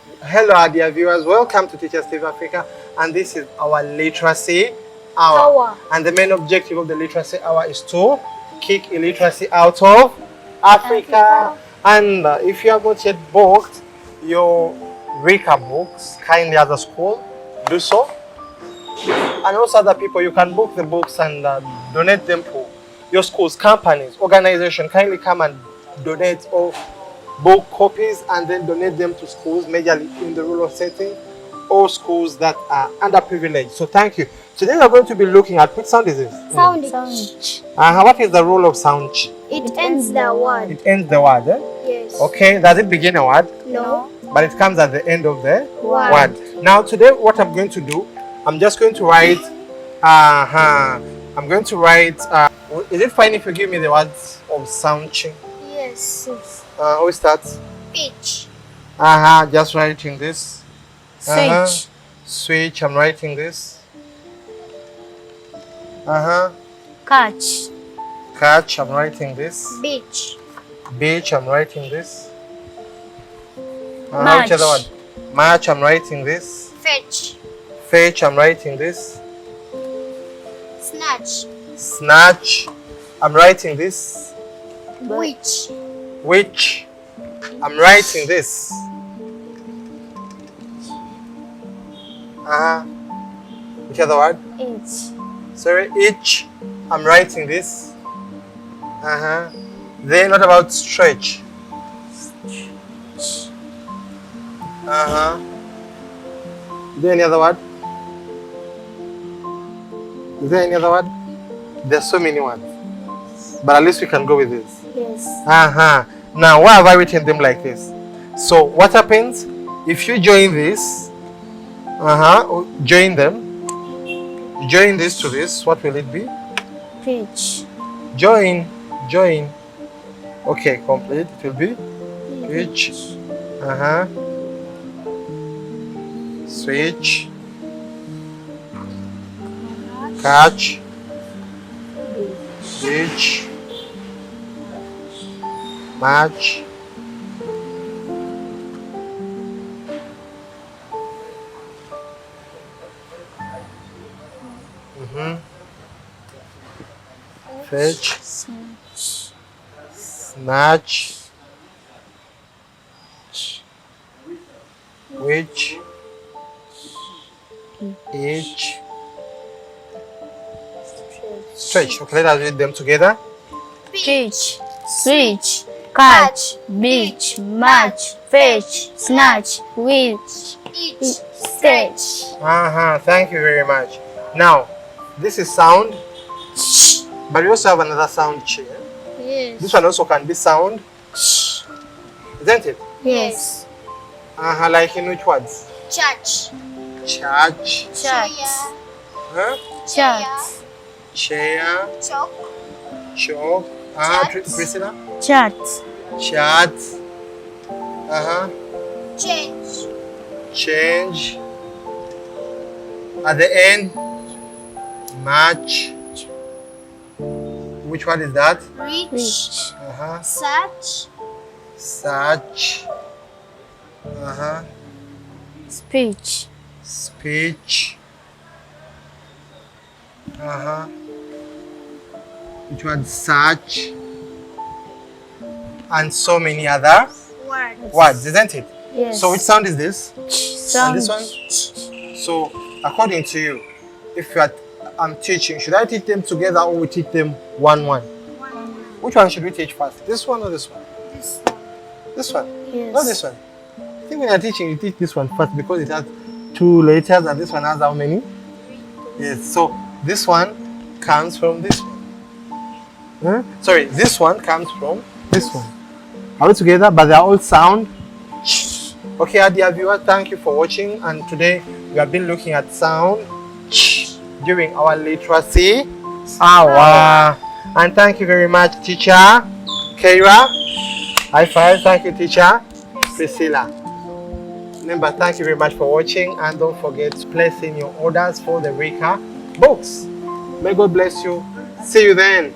Hello, our dear viewers. Welcome to Teachers TV Africa, and this is our literacy hour. And the main objective of the literacy hour is to kick illiteracy out of Africa. And if you have not yet booked your RICA books, kindly as a school, do so. And also other people, you can book the books and donate them to your schools, companies, organizations. Kindly come and donate or book copies and then donate them to schools, majorly in the rural setting or schools that are underprivileged. So thank you. Today we are going to be looking at, which sound is this? Sound. What is the role of sound? It ends the word. It ends the word, eh? Yes. Okay, does it begin a word? No. But it comes at the end of the Word. word. Now today what I'm going to do, I'm just going to write, I'm going to write, is it fine if you give me the words of sound? Yes. Who starts? Pitch. Just writing this. Switch. Switch, I'm writing this. Catch. Catch, I'm writing this. Beach. Beach, I'm writing this. Match. Which other word? Match, I'm writing this. Fetch. Fetch, I'm writing this. Snatch. Snatch, I'm writing this. Witch. Which, I'm writing this. Which other word? Each. Sorry, each, I'm writing this. Then what about stretch? Is there any other word? Is there any other word? There's so many words. But at least we can go with this. Yes. Now, why have I written them like this? So, what happens if you join this? Join them. Join this to this. What will it be? Pitch. Join. Okay, complete. It will be pitch. Switch. Catch. Beach. Match. Fetch. Snatch. Which. Each. Stretch. Okay, let us read them together. Pitch. Switch. Catch. Beach. Match. Fetch. Snatch. Witch. Each. Stretch. Thank you very much. Now, this is sound, but we also have another sound chair. Yes. This one also can be sound, isn't it? Yes. Like in which words? Church. Church. Chat. Chair. Chalk. Chalk. Priscilla. Chat. Chat. Change. Change. At the end, match. Which one is that? Reach. Search. Search. Speech. Speech. Which one? Search. And so many other words, isn't it? Yes. So which sound is this? Sound. And this one? So according to you, if I'm teaching, should I teach them together or we teach them one? Which one should we teach first? This one or this one? This one. This one? Yes. Not this one. I think when you're teaching, you teach this one first because it has 2 letters and this one has how many? Yes, so this one comes from this one. Sorry, this one comes from this one. Are we together? But they are all sound. Okay, dear viewer, thank you for watching. And today we have been looking at sound during our literacy hour. And thank you very much, teacher Keira. High five. Thank you, teacher Priscilla. Remember, thank you very much for watching, and don't forget to place in your orders for the RICA books. May God bless you. See you then.